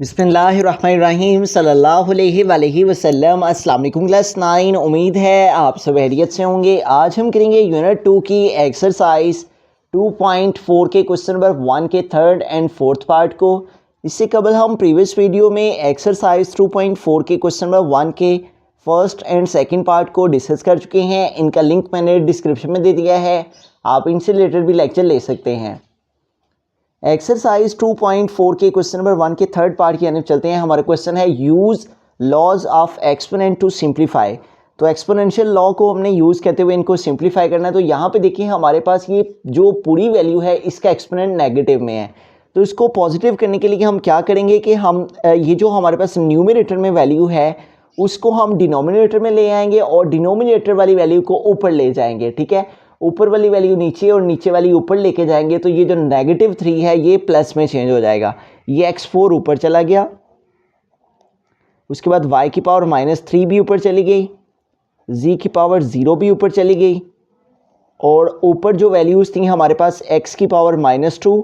बिस्मिल्लाहिर्रहमानिर्रहीम सल्लल्लाहु अलैहि वसल्लम। अस्सलाम वालेकुम क्लास 9। उम्मीद है आप सब खैरियत से होंगे। आज हम करेंगे यूनिट 2 की एक्सरसाइज 2.4 के क्वेश्चन नंबर 1 के थर्ड एंड फोर्थ पार्ट को। इससे कबल हम प्रीवियस वीडियो में एक्सरसाइज 2.4 के क्वेश्चन नंबर 1 के फर्स्ट एंड सेकंड पार्ट को डिस्कस कर चुके हैं। इनका लिंक मैंने डिस्क्रिप्शन में दे दिया है, आप इनसे रिलेटेड भी लेक्चर ले सकते हैं। एक्सरसाइज 2.4 के क्वेश्चन नंबर 1 के थर्ड पार्ट की तरफ चलते हैं। हमारा क्वेश्चन है use laws of exponent to simplify. तो एक्सपोनेंशियल लॉ को हमने यूज़ करते हुए इनको सिंप्लीफाई करना है। तो यहाँ पे देखिए हमारे पास ये जो पूरी वैल्यू है इसका एक्सपोनेंट नेगेटिव में है, तो इसको पॉजिटिव करने के लिए हम क्या करेंगे कि हम ये जो हमारे पास न्यूमरेटर में वैल्यू है उसको हम डिनोमिनेटर में ले आएंगे और डिनोमिनेटर वाली वैल्यू को ऊपर ले जाएंगे। ठीक है, ऊपर वाली वैल्यू नीचे और नीचे वाली ऊपर लेके जाएंगे, तो ये जो -3 है ये प्लस में चेंज हो जाएगा। ये x4 ऊपर चला गया, उसके बाद y की पावर -3 भी ऊपर चली गई, z की पावर 0 भी ऊपर चली गई, और ऊपर जो वैल्यूज़ थी हमारे पास x की पावर -2,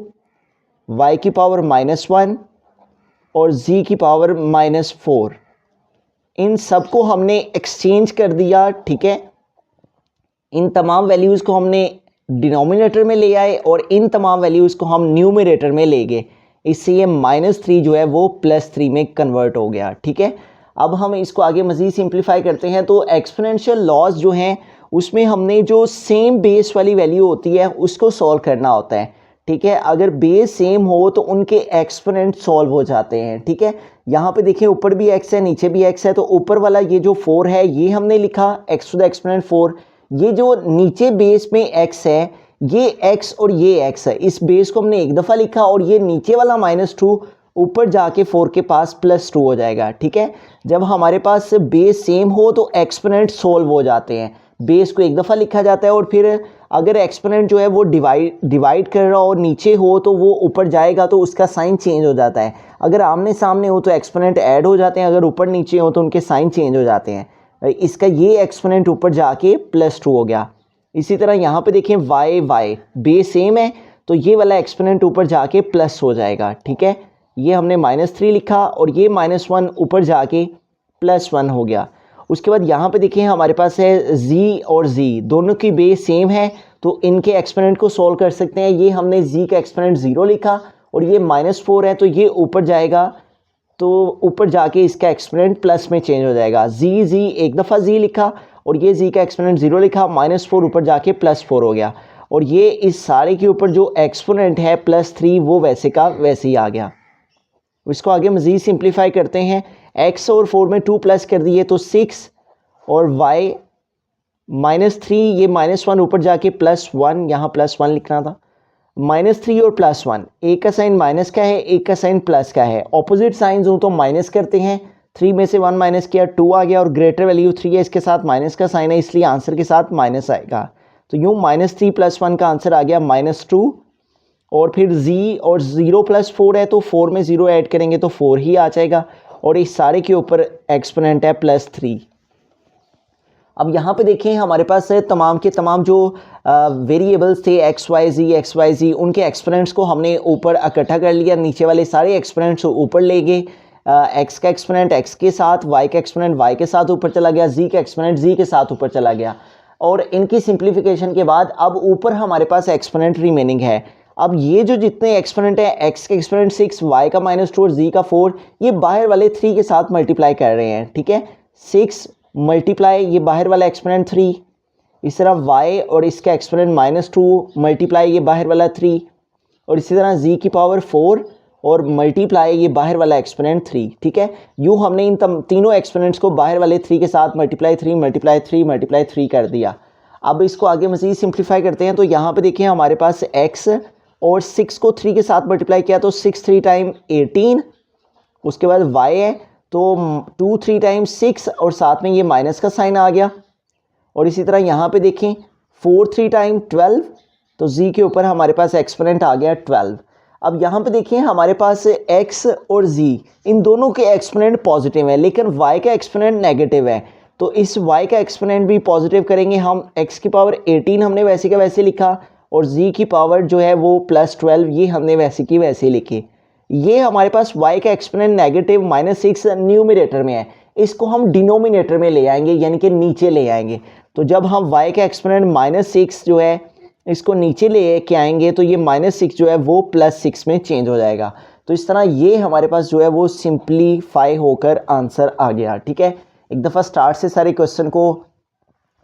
y की पावर -1 और z की पावर -4, इन सबको हमने एक्सचेंज कर दिया। ठीक है, इन तमाम वैल्यूज़ को हमने डिनोमिनेटर में ले आए और इन तमाम वैल्यूज़ को हम न्यूमरेटर में ले गए। इससे ये -3 जो है वो +3 में कन्वर्ट हो गया। ठीक है, अब हम इसको आगे मज़ीद सिंप्लीफाई करते हैं। तो एक्सपोनेंशियल लॉज जो हैं उसमें हमने जो सेम बेस वाली वैल्यू होती है उसको सॉल्व करना होता है। ठीक है, अगर बेस सेम हो तो उनके एक्सपोनेंट सॉल्व हो जाते हैं। ठीक है, यहाँ पे देखिए ऊपर भी x है नीचे भी x है, तो ऊपर वाला ये जो 4 है ये हमने लिखा x टू द एक्सपोनेंट 4। ये जो नीचे बेस में x है ये x और ये x है, इस बेस को हमने एक दफ़ा लिखा और ये नीचे वाला -2 ऊपर जाके 4 के पास +2 हो जाएगा। ठीक है, जब हमारे पास बेस सेम हो तो एक्सपोनेंट सोल्व हो जाते हैं। बेस को एक दफ़ा लिखा जाता है और फिर अगर एक्सपोनेंट जो है वो डिवाइड कर रहा हो नीचे हो तो वो ऊपर जाएगा तो उसका साइन चेंज हो जाता है। अगर आमने सामने हो तो एक्सपोनेंट ऐड हो जाते हैं, अगर ऊपर नीचे हो तो उनके साइन चेंज हो जाते हैं। इसका ये एक्सपोनेंट ऊपर जाके +2 हो गया। इसी तरह यहाँ पे देखें y बेस सेम है तो ये वाला एक्सपोनेंट ऊपर जाके प्लस हो जाएगा। ठीक है, ये हमने -3 लिखा और ये -1 ऊपर जाके +1 हो गया। उसके बाद यहाँ पे देखिए हमारे पास है z और z दोनों की बेस सेम है तो इनके एक्सपोनेंट को सोल्व कर सकते हैं। ये हमने z का एक्सपोनेंट 0 लिखा और ये -4 है तो ये ऊपर जाएगा, तो ऊपर जाके इसका एक्सपोनेंट प्लस में चेंज हो जाएगा। z एक दफ़ा z लिखा और ये z का एक्सपोनेंट 0 लिखा, -4 ऊपर जाके +4 हो गया, और ये इस सारे के ऊपर जो एक्सपोनेंट है +3 वो वैसे का वैसे ही आ गया। इसको आगे मज़ीद सिंप्लीफाई करते हैं। x और 4 में 2 प्लस कर दिए तो 6 और y -3 ये -1 ऊपर जाके +1, यहाँ +1 लिखना था। -3 और +1, एक का साइन माइनस का है एक का साइन प्लस का है। ऑपोजिट साइंस हो तो माइनस करते हैं, 3 में से 1 माइनस किया 2 आ गया और ग्रेटर वैल्यू 3 है, इसके साथ माइनस का साइन है इसलिए आंसर के साथ माइनस आएगा। तो यूँ -3 + 1 का आंसर आ गया -2, और फिर z और 0 + 4 है तो 4 में 0 ऐड करेंगे तो 4 ही आ जाएगा, और इस सारे के ऊपर एक्सपोनेंट है +3। अब यहाँ पे देखें हमारे पास है तमाम के तमाम जो वेरिएबल्स थे x y z उनके एक्सपोनेंट्स को हमने ऊपर इकट्ठा कर लिया, नीचे वाले सारे एक्सपोनेंट्स ऊपर ले गए। x का एक्सपोनेंट x के साथ, y का एक्सपोनेंट y के साथ ऊपर चला गया, z का एक्सपोनेंट z के साथ ऊपर चला गया, और इनकी सिंप्लीफिकेशन के बाद अब ऊपर हमारे पास एक्सपोनेंट रिमेनिंग है। अब ये जो जितने एक्सपोनेंट है x का एक्सपोनेंट 6, y का -2 और z का 4, ये बाहर वाले 3 के साथ मल्टीप्लाई कर रहे हैं। ठीक है, 6 मल्टीप्लाई ये बाहर वाला एक्सपोनेंट 3, इस तरह y और इसका एक्सपोनेंट -2 मल्टीप्लाई ये बाहर वाला 3, और इसी तरह z की पावर 4 और मल्टीप्लाई ये बाहर वाला एक्सपोनेंट 3। ठीक है, यूँ हमने इन तीनों एक्सपोनेंट्स को बाहर वाले 3 के साथ मल्टीप्लाई 3 कर दिया। अब इसको आगे मज़ीद सिंप्लीफाई करते हैं। तो यहाँ पे देखिए हमारे पास x और 6 को 3 के साथ मल्टीप्लाई किया तो 6 3 टाइम 18, उसके बाद y है तो 2 3 टाइम 6 और साथ में ये माइनस का साइन आ गया, और इसी तरह यहाँ पे देखें 4 3 टाइम 12, तो z के ऊपर हमारे पास एक्सपोनेंट आ गया 12। अब यहाँ पे देखिए हमारे पास x और z इन दोनों के एक्सपोनेंट पॉजिटिव है लेकिन y का एक्सपोनेंट नेगेटिव है, तो इस y का एक्सपोनेंट भी पॉजिटिव करेंगे हम। x की पावर 18 हमने वैसे का वैसे लिखा और z की पावर जो है वो +12 ये हमने वैसे की वैसे लिखी। ये हमारे पास y का एक्सपोनेंट नेगेटिव -6 न्यूमरेटर में है, इसको हम डिनोमिनेटर में ले आएंगे यानी कि नीचे ले आएंगे। तो जब हम y का एक्सपोनेंट -6 जो है इसको नीचे ले के आएंगे तो ये -6 जो है वो +6 में चेंज हो जाएगा। तो इस तरह ये हमारे पास जो है वो सिंप्लीफाई होकर आंसर आ गया। ठीक है, एक दफ़ा स्टार्ट से सारे क्वेश्चन को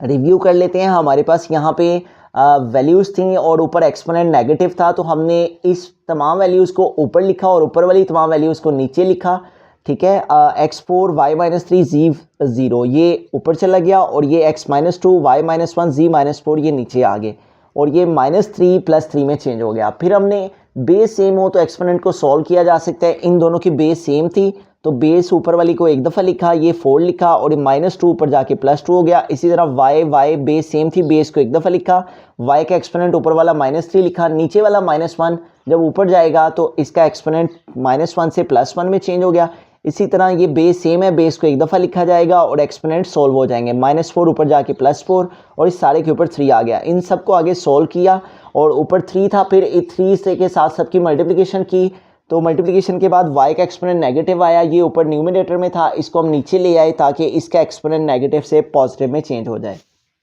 रिव्यू कर लेते हैं। हमारे पास यहाँ पे वैल्यूज़ थी और ऊपर एक्सपोनेंट नेगेटिव था, तो हमने इस तमाम वैल्यूज़ को ऊपर लिखा और ऊपर वाली तमाम वैल्यूज़ को नीचे लिखा। ठीक है, x4 y-3 z0 ये ऊपर चला गया और ये x-2 y-1 z-4 ये नीचे आ गए और ये -3 + 3 में चेंज हो गया। फिर हमने बेस सेम हो तो एक्सपोनेंट को सॉल्व किया जा सकता है। इन दोनों की बेस सेम थी तो बेस ऊपर वाली को एक दफ़ा लिखा, ये 4 लिखा और ये -2 ऊपर जाके +2 हो गया। इसी तरह y बेस सेम थी, बेस को एक दफ़ा लिखा, y का एक्सपोनेंट ऊपर वाला -3 लिखा, नीचे वाला -1 जब ऊपर जाएगा तो इसका एक्सपोनेंट -1 से +1 में चेंज हो गया। इसी तरह ये बेस सेम है, बेस को एक दफ़ा लिखा जाएगा और एक्सपोनेंट सोल्व हो जाएंगे, -4 ऊपर जाके +4 और इस सारे के ऊपर 3 आ गया। इन सब को आगे सोल्व किया और ऊपर 3 था, फिर 3 से के साथ सबकी मल्टीप्लिकेशन की, तो मल्टीप्लिकेशन के बाद y का एक्सपोनेंट नेगेटिव आया, ये ऊपर न्यूमरेटर में था, इसको हम नीचे ले आए ताकि इसका एक्सपोनेंट नेगेटिव से पॉजिटिव में चेंज हो जाए।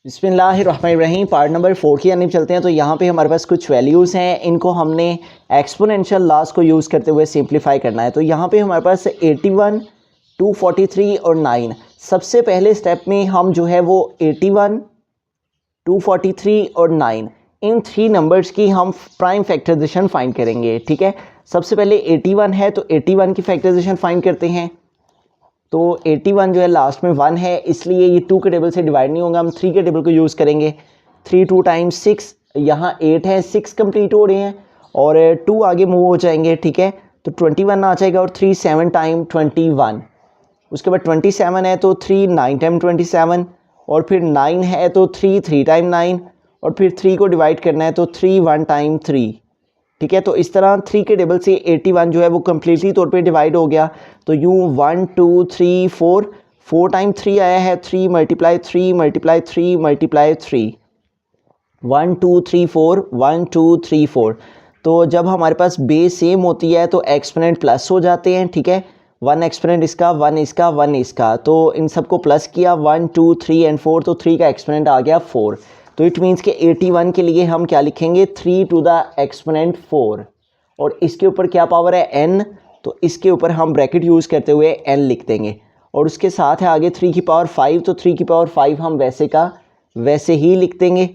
बिस्मिल्लाहिर्रहमानिर्रहीम, पार्ट नंबर 4 की जानिब चलते हैं। तो यहाँ पे हमारे पास कुछ वैल्यूज़ हैं, इनको हमने एक्सपोनेंशियल लॉस को यूज़ करते हुए सिंप्लीफाई करना है। तो यहाँ पे हमारे पास 81, 243 और 9। सबसे पहले स्टेप में हम जो है वो 81, 243 और 9 इन 3 नंबर्स की हम प्राइम फैक्टराइजेशन फाइंड करेंगे। ठीक है, सबसे पहले 81 है तो 81 की फैक्टराइजेशन फाइंड करते हैं। तो 81 जो है लास्ट में 1 है, इसलिए ये 2 के टेबल से डिवाइड नहीं होगा, हम 3 के टेबल को यूज़ करेंगे। 3 2 टाइम्स 6, यहाँ 8 है, 6 कंप्लीट हो रहे हैं और 2 आगे मूव हो जाएंगे। ठीक है, तो 21 आ जाएगा और 3 7 टाइम 21। उसके बाद 27 है तो 3 9 टाइम 27 और फिर 9 है तो 3 3 टाइम 9 और फिर 3 को डिवाइड करना है तो 3 1 टाइम 3। ठीक है, तो इस तरह 3 के टेबल से 81 जो है वो कम्प्लीटली तौर पे डिवाइड हो गया। तो यूँ 1 2 3 4 टाइम 3 आया है, 3 मल्टीप्लाई 3 मल्टीप्लाई 3 मल्टीप्लाई 3, 1 2 3 4 1 2 3 4। तो जब हमारे पास बेस सेम होती है तो एक्सपोनेंट प्लस हो जाते हैं। ठीक है, 1 एक्सपोनेंट इसका, 1 इसका, 1 इसका, तो इन सबको प्लस किया, 1 2 3 एंड 4, तो 3 का एक्सपोनेंट आ गया 4। तो इट मीन्स कि 81 के लिए हम क्या लिखेंगे, 3 टू द एक्सपोनेंट 4 और इसके ऊपर क्या पावर है n, तो इसके ऊपर हम ब्रैकेट यूज़ करते हुए n लिख देंगे और उसके साथ है आगे 3 की पावर 5, तो 3 की पावर 5 हम वैसे का वैसे ही लिख देंगे।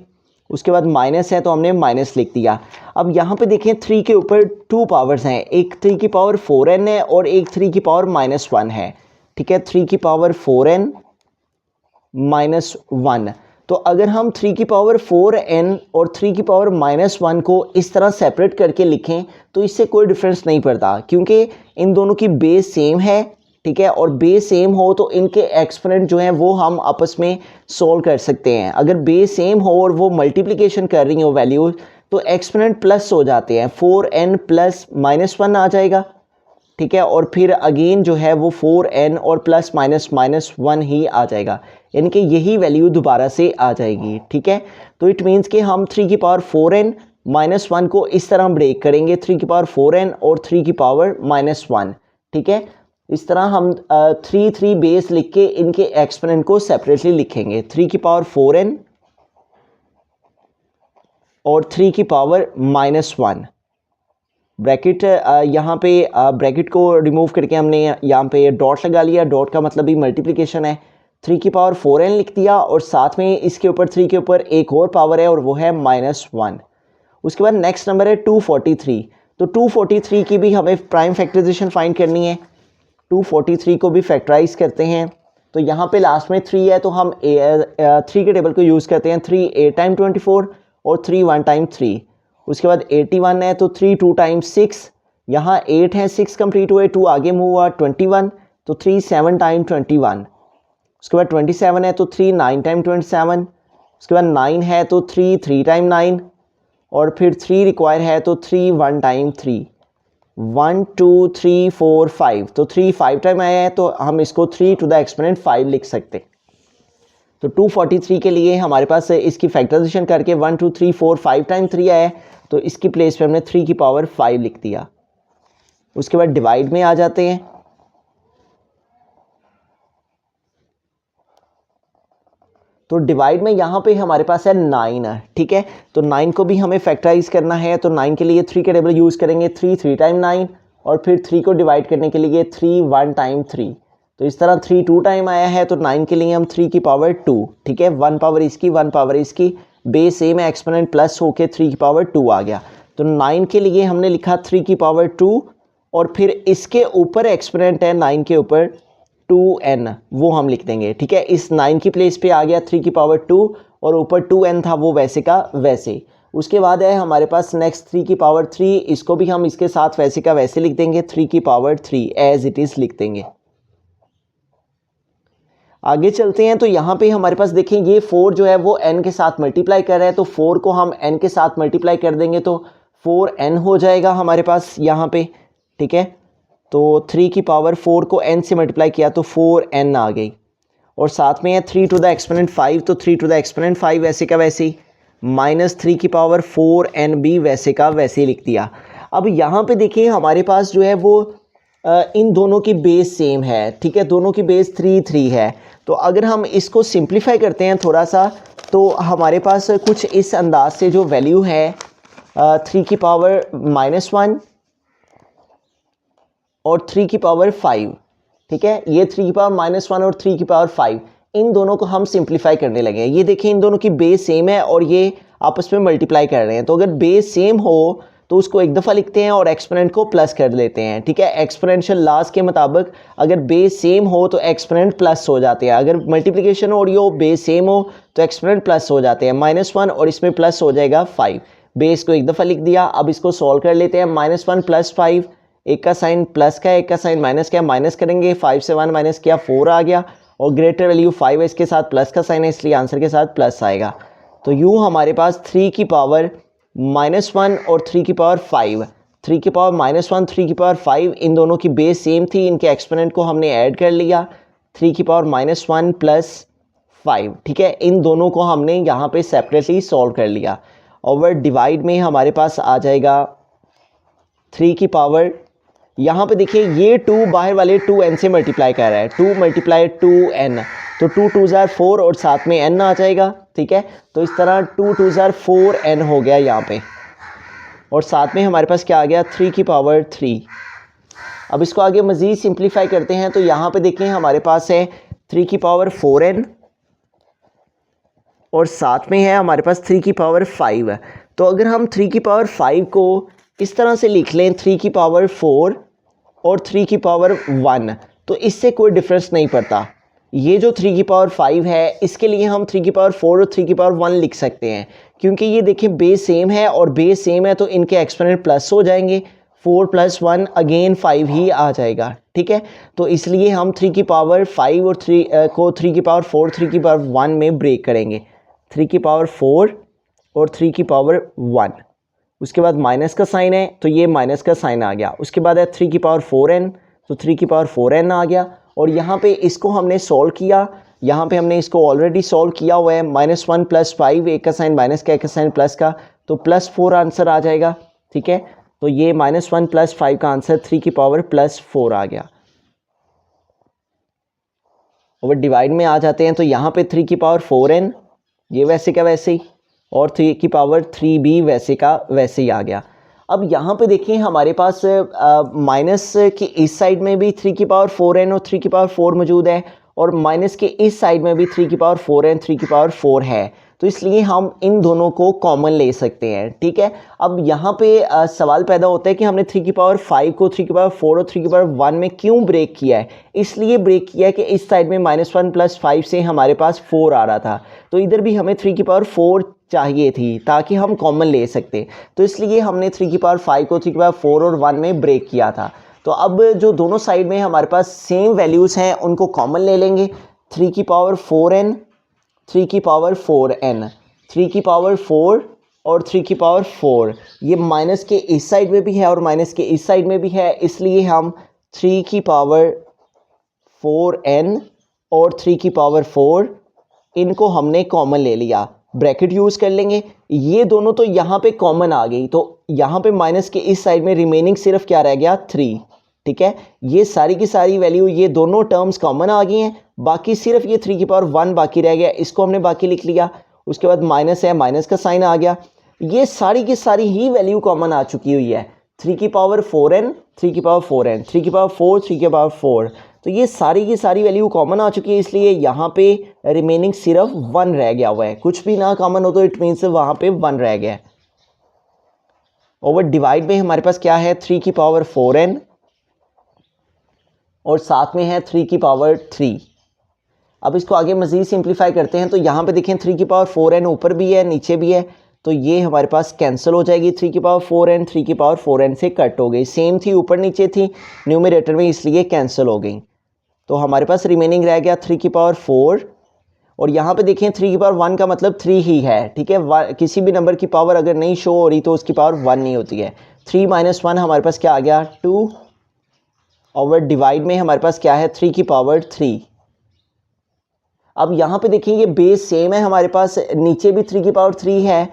उसके बाद माइनस है तो हमने माइनस लिख दिया। अब यहाँ पे देखें 3 के ऊपर 2 पावर्स हैं, एक 3 की पावर 4n है और एक 3 की पावर -1 है। ठीक है, 3 की पावर 4n -1। तो अगर हम 3 की पावर 4n और 3 की पावर -1 को इस तरह सेपरेट करके लिखें तो इससे कोई डिफरेंस नहीं पड़ता क्योंकि इन दोनों की बेस सेम है। ठीक है, और बेस सेम हो तो इनके एक्सपोनेंट जो हैं वो हम आपस में सोल्व कर सकते हैं। अगर बेस सेम हो और वो मल्टीप्लिकेशन कर रही हो वैल्यूज तो एक्सपोनेंट प्लस हो जाते हैं, 4n प्लस -1 आ जाएगा। ठीक है, और फिर अगेन जो है वो 4n और प्लस माइनस -1 ही आ जाएगा, यानी कि यही वैल्यू दोबारा से आ जाएगी। ठीक है, तो इट मीन्स कि हम 3 की पावर 4n -1 को इस तरह ब्रेक करेंगे, 3 की पावर 4n और 3 की पावर -1। ठीक है, इस तरह हम 3 3 बेस लिख के इनके एक्सपोनेंट को सेपरेटली लिखेंगे, 3 की पावर 4n और 3 की पावर -1। ब्रैकेट यहाँ पे ब्रैकेट को रिमूव करके हमने यहाँ पे डॉट लगा लिया, डॉट का मतलब ही मल्टीप्लिकेशन है। 3 की पावर 4n लिख दिया और साथ में इसके ऊपर 3 के ऊपर एक और पावर है और वो है -1। उसके बाद नेक्स्ट नंबर है 243। तो 243 की भी हमें प्राइम फैक्टराइजेशन फाइंड करनी है। 243 को भी फैक्टराइज करते हैं। तो यहाँ पे लास्ट में 3 है तो हम 3 के टेबल को यूज़ करते हैं, 3 8 टाइम 24 और 3 1 टाइम 3। उसके बाद 81 है तो 3 2 टाइम्स 6, यहाँ 8 है, 6 कंप्लीट हुए, 2 आगे मूव हुआ, 21 तो 3 7 टाइम 21। उसके बाद 27 है तो 3 9 टाइम 27। उसके बाद 9 है तो 3 3 टाइम 9 और फिर 3 रिक्वायर है तो 3 1 टाइम 3, 1 2 3 4 5। तो 3 5 टाइम आया है तो हम इसको 3 टू द एक्सपोनेंट 5 लिख सकते हैं। तो 243 के लिए हमारे पास इसकी फैक्टराइजेशन करके 1 2 3 4 5 टाइम 3 आया है तो इसकी प्लेस पे हमने 3 की पावर 5 लिख दिया। उसके बाद डिवाइड में आ जाते हैं। तो डिवाइड में यहाँ पे हमारे पास है 9, ठीक है। तो 9 को भी हमें फैक्टराइज करना है, तो 9 के लिए 3 का टेबल यूज़ करेंगे, 3 टाइम 9, और फिर 3 को डिवाइड करने के लिए 3 1 टाइम 3। तो इस तरह 3 2 टाइम आया है, तो 9 के लिए हम 3 की पावर 2, ठीक है, 1 पावर इसकी 1 पावर इसकी, बेस सेम है, एक्सपोनेंट प्लस होके 3 की पावर 2 आ गया। तो 9 के लिए हमने लिखा 3 की पावर 2, और फिर इसके ऊपर एक्सपोनेंट है 9 के ऊपर 2n, वो हम लिख देंगे, ठीक है। इस 9 की प्लेस पे आ गया 3 की पावर 2, और ऊपर 2n था वो वैसे का वैसे। उसके बाद है हमारे पास नेक्स्ट 3 की पावर 3, इसको भी हम इसके साथ वैसे का वैसे लिख देंगे, 3 की पावर 3 एज इट इज़ लिख देंगे। आगे चलते हैं, तो यहाँ पे हमारे पास देखें ये 4 जो है वो n के साथ मल्टीप्लाई कर रहा है, तो 4 को हम n के साथ मल्टीप्लाई कर देंगे तो 4n हो जाएगा हमारे पास यहाँ पे, ठीक है। तो 3 की पावर 4 को n से मल्टीप्लाई किया तो 4n आ गई, और साथ में है 3 टू द एक्सपोनेंट 5, तो 3 टू द एक्सपोनेंट 5 वैसे का वैसे ही, माइनस 3 की पावर 4n भी वैसे का वैसे ही लिख दिया। अब यहाँ पे देखिए हमारे पास जो है वो इन दोनों की बेस सेम है, ठीक है, दोनों की बेस 3 3 है। तो अगर हम इसको सिंप्लीफाई करते हैं थोड़ा सा, तो हमारे पास कुछ इस अंदाज से जो वैल्यू है 3 की पावर -1 और 3 की पावर 5, ठीक है, ये 3 की पावर -1 और 3 की पावर 5, इन दोनों को हम सिंप्लीफाई करने लगे हैं। ये देखिए इन दोनों की बेस सेम है और ये आपस में मल्टीप्लाई कर रहे हैं, तो अगर बेस सेम हो तो उसको एक दफ़ा लिखते हैं और एक्सपोनेंट को प्लस कर लेते हैं, ठीक है। एक्सपोनेंशियल लॉज के मुताबिक अगर बेस सेम हो तो एक्सपोनेंट प्लस हो जाते हैं, अगर मल्टीप्लिकेशन हो रही हो बेस सेम हो तो एक्सपोनेंट प्लस हो जाते हैं, -1 और इसमें प्लस हो जाएगा 5। बेस को एक दफ़ा लिख दिया, अब इसको सॉल्व कर लेते हैं। -1 + 5, एक का साइन प्लस का है, एक का साइन माइनस का है, माइनस करेंगे, 5 से 1 माइनस किया 4 आ गया, और ग्रेटर वैल्यू 5 है, इसके साथ प्लस का साइन है इसलिए आंसर के साथ प्लस आएगा। तो यूँ हमारे पास 3 की पावर -1 और 3 की पावर 5, 3 की पावर -1 3 की पावर 5, इन दोनों की बेस सेम थी, इनके एक्सपोनेंट को हमने ऐड कर लिया, 3 की पावर -1 + 5, ठीक है। इन दोनों को हमने यहाँ पे सेपरेटली सॉल्व कर लिया। ओवर डिवाइड में हमारे पास आ जाएगा 3 की पावर, यहाँ पे देखिए ये 2 बाहर वाले 2n से मल्टीप्लाई कर रहा है, 2 × 2n, तो 2 2 ज़ार 4 और साथ में n आ जाएगा, ठीक है। तो इस तरह 2 2 ज़ार 4n हो गया यहाँ पे, और साथ में हमारे पास क्या आ गया 3 की पावर 3। अब इसको आगे मज़ीद सिंप्लीफाई करते हैं, तो यहाँ पे देखें हमारे पास है 3 की पावर 4n और साथ में है हमारे पास 3 की पावर 5। तो अगर हम 3 की पावर 5 को इस तरह से लिख लें 3 की पावर 4 और 3 की पावर 1, तो इससे कोई डिफरेंस नहीं पड़ता। ये जो 3 की पावर 5 है इसके लिए हम 3 की पावर 4 और 3 की पावर 1 लिख सकते हैं, क्योंकि ये देखिए बेस सेम है और बेस सेम है तो इनके एक्सपोनेंट प्लस हो जाएंगे, 4 + 1 अगेन 5 ही आ जाएगा, ठीक है। तो इसलिए हम 3 की पावर 5 और 3 को 3 की पावर 4 3 की पावर 1 में ब्रेक करेंगे, 3 की पावर 4 और 3 की पावर 1, उसके बाद माइनस का साइन है तो ये माइनस का साइन आ गया, उसके बाद है 3 की पावर 4n, तो 3 की पावर 4n आ गया, और यहाँ पे इसको हमने सॉल्व किया, यहाँ पे हमने इसको ऑलरेडी सॉल्व किया हुआ है, -1 + 5, एक का साइन माइनस का एक का साइन प्लस का, तो +4 आंसर आ जाएगा, ठीक है। तो ये -1 + 5 का आंसर 3 की पावर +4 आ गया। और डिवाइड में आ जाते हैं, तो यहाँ पे 3 की पावर 4n ये वैसे का वैसे ही, और 3 की पावर 3 भी वैसे का वैसे ही आ गया। अब यहाँ पे देखिए हमारे पास माइनस की इस साइड में भी 3 की पावर 4n और 3 की पावर 4 मौजूद है, और माइनस के इस साइड में भी 3 की पावर 4n 3 की पावर 4 है, तो इसलिए हम इन दोनों को कॉमन ले सकते हैं, ठीक है। अब यहाँ पे सवाल पैदा होता है कि हमने 3 की पावर 5 को 3 की पावर 4 और 3 की पावर 1 में क्यों ब्रेक किया है। इसलिए ब्रेक किया है कि इस साइड में -1 + 5 से हमारे पास 4 आ रहा था, तो इधर भी हमें 3 की पावर 4 चाहिए थी ताकि हम कॉमन ले सकते, तो इसलिए हमने 3 की पावर 5 को 3 की पावर 4 और 1 में ब्रेक किया था। तो अब जो दोनों साइड में हमारे पास सेम वैल्यूज़ हैं उनको कॉमन ले लेंगे, 3 की पावर 4n 3 की पावर 4n, 3 की पावर 4 और 3 की पावर 4, ये माइनस के इस साइड में भी है और माइनस के इस साइड में भी है, इसलिए हम 3 की पावर 4n और 3 की पावर 4 इनको हमने कॉमन ले लिया, ब्रैकेट यूज़ कर लेंगे, ये दोनों तो यहाँ पे कॉमन आ गई, तो यहाँ पे माइनस के इस साइड में रिमेनिंग सिर्फ क्या रह गया 3। ठीक है, ये सारी की सारी वैल्यू, ये दोनों टर्म्स कॉमन आ गई हैं, बाकी सिर्फ ये 3 की पावर 1 बाकी रह गया, इसको हमने बाकी लिख लिया। उसके बाद माइनस है, माइनस का साइन आ गया। ये सारी की सारी ही वैल्यू कॉमन आ चुकी हुई है। 3 की पावर 4n, 3 की पावर 4n, 3 की पावर 4, 3 की पावर 4, तो ये सारी की सारी वैल्यू कॉमन आ चुकी है, इसलिए यहाँ पे रिमेनिंग सिर्फ 1 रह गया हुआ है। कुछ भी ना कॉमन हो तो इट मीन्स वहाँ पे 1 रह गया है। ओवर डिवाइड में हमारे पास क्या है, 3 की पावर 4n और साथ में है 3 की पावर 3। अब इसको आगे मज़ीद सिंप्लीफाई करते हैं, तो यहाँ पे देखें 3 की पावर 4n ऊपर भी है नीचे भी है, तो ये हमारे पास कैंसिल हो जाएगी। 3 की पावर 4n 3 की पावर 4n से कट हो गई, सेम थी ऊपर नीचे थी न्यूमरेटर में, इसलिए कैंसिल हो गई। तो हमारे पास रिमेनिंग रह गया 3 की पावर 4, और यहाँ पे देखें 3 की पावर 1 का मतलब 3 ही है। ठीक है, किसी भी नंबर की पावर अगर नहीं शो हो रही तो उसकी पावर 1 नहीं होती है। 3 - 1 हमारे पास क्या आ गया, 2। ओवर डिवाइड में हमारे पास क्या है, 3 की पावर 3। अब यहाँ पे देखिए ये बेस सेम है हमारे पास, नीचे भी 3 की पावर 3 है,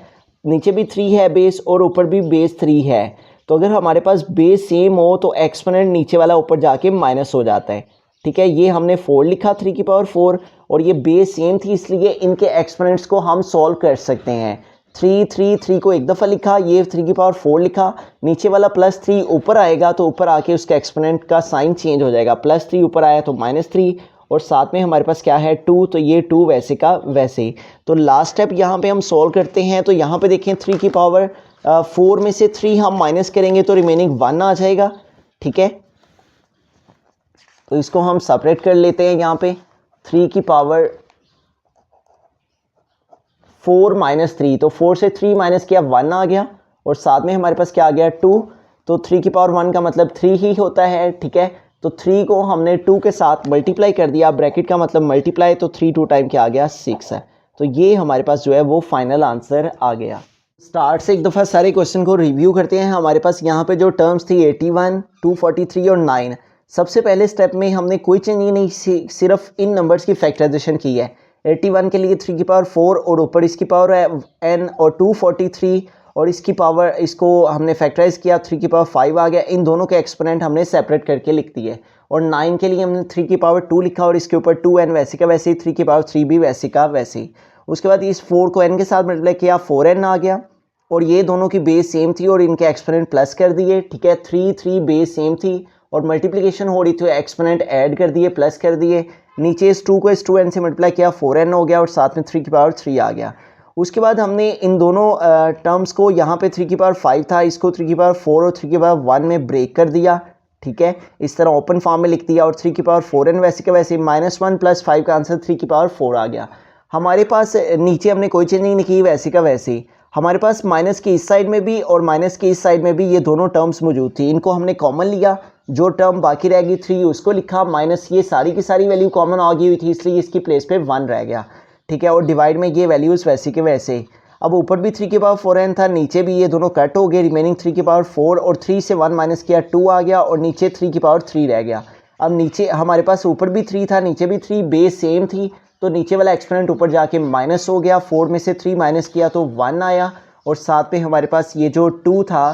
नीचे भी 3 है बेस, और ऊपर भी बेस 3 है। तो अगर हमारे पास बेस सेम हो तो एक्सपोनेंट नीचे वाला ऊपर जाके माइनस हो जाता है। ठीक है, ये हमने 4 लिखा 3 की पावर 4, और ये बेस सेम थी इसलिए इनके एक्सपोनेंट्स को हम सॉल्व कर सकते हैं। 3 को एक दफ़ा लिखा, ये 3 की पावर 4 लिखा, नीचे वाला +3 ऊपर आएगा तो ऊपर आके उसका एक्सपोनेंट का साइन चेंज हो जाएगा। +3 ऊपर आया तो -3, और साथ में हमारे पास क्या है 2, तो ये 2 वैसे का वैसे ही। तो लास्ट स्टेप यहाँ पे हम सॉल्व करते हैं, तो यहाँ पे देखें 3 की पावर 4 में से 3 हम माइनस करेंगे तो रिमेनिंग 1 आ जाएगा। ठीक है, तो इसको हम सेपरेट कर लेते हैं। यहाँ पे 3 की पावर 4 - 3, तो 4 से 3 माइनस किया 1 आ गया, और साथ में हमारे पास क्या आ गया 2, तो 3 की पावर 1 का मतलब 3 ही होता है। ठीक है, तो 3 को हमने 2 के साथ मल्टीप्लाई कर दिया, ब्रैकेट का मतलब मल्टीप्लाई, तो 3 2 टाइम क्या आ गया 6 है। तो ये हमारे पास जो है वो फाइनल आंसर आ गया। स्टार्ट से एक दफ़ा सारे क्वेश्चन को रिव्यू करते हैं। हमारे पास यहाँ पे जो टर्म्स थी 81, 243 और 9। सबसे पहले स्टेप में हमने कोई चेंज नहीं, सिर्फ इन नंबर्स की फैक्टराइजेशन की है। 81 के लिए 3 की पावर 4 और ऊपर इसकी पावर है n, और 243 और इसकी पावर, इसको हमने फैक्टराइज किया 3 की पावर 5 आ गया। इन दोनों के एक्सपोनेंट हमने सेपरेट करके लिख दिए। और 9 के लिए हमने 3 की पावर 2 लिखा, और इसके ऊपर 2n वैसे का वैसे ही, 3 की पावर 3 भी वैसे का वैसे ही। उसके बाद इस 4 को n के साथ मल्टीप्लाई किया, 4n आ गया, और ये दोनों की बेस सेम थी और इनके एक्सपोनेंट प्लस कर दिए। ठीक है, 3 बेस सेम थी और मल्टीप्लिकेशन हो रही थी, एक्सपोनेंट ऐड कर दिए, प्लस कर दिए। नीचे इस 2 को इस 2n से मल्टीप्लाई किया, 4n हो गया, और साथ में 3 की पावर 3 आ गया। उसके बाद हमने इन दोनों टर्म्स को, यहाँ पे 3 की पावर 5 था, इसको 3 की पावर 4 और 3 की पावर 1 में ब्रेक कर दिया। ठीक है, इस तरह ओपन फॉर्म में लिख दिया, और 3 की पावर 4n वैसे का वैसे, -1 + 5 का आंसर 3 की पावर 4 आ गया। हमारे पास नीचे हमने कोई चेंजिंग नहीं की, वैसे का वैसे ही। हमारे पास माइनस की इस साइड में भी और माइनस की इस साइड में भी ये दोनों टर्म्स मौजूद थी, इनको हमने कॉमन लिया, जो टर्म बाकी रह गई 3 उसको लिखा, माइनस ये सारी की सारी वैल्यू कॉमन आ गई हुई थी इसलिए इसकी प्लेस पे 1 रह गया। ठीक है, और डिवाइड में ये वैल्यूज़ वैसे के वैसे। अब ऊपर भी 3 की पावर 4n था, नीचे भी ये दोनों कट हो गए, रिमेनिंग 3 की पावर 4, और 3 से 1 माइनस किया 2 आ गया, और नीचे 3 की पावर 3 रह गया। अब नीचे हमारे पास ऊपर भी 3 था, नीचे भी 3, बेस सेम थी, तो नीचे वाला एक्सपोनेंट ऊपर जाके माइनस हो गया, 4 में से 3 माइनस किया तो 1 आया, और साथ में हमारे पास ये जो 2 था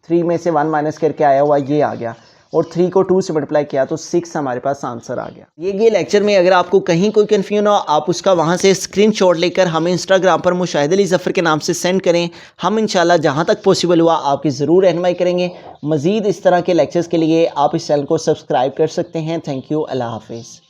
3 में से 1 माइनस करके आया हुआ ये आ गया, और 3 को 2 से मल्टीप्लाई किया तो 6 हमारे पास आंसर आ गया। ये लेक्चर में अगर आपको कहीं कोई कन्फ्यूजन हो, आप उसका वहाँ से स्क्रीनशॉट लेकर हमें इंस्टाग्राम पर मुशाहिद अली ज़फ़र के नाम से सेंड करें। हम इंशाल्लाह जहाँ तक पॉसिबल हुआ आपकी ज़रूर रहनुमाई करेंगे। मज़ीद इस तरह के लेक्चर्स के लिए आप इस चैनल को सब्सक्राइब कर सकते हैं। थैंक यू, अल्लाह हाफिज़।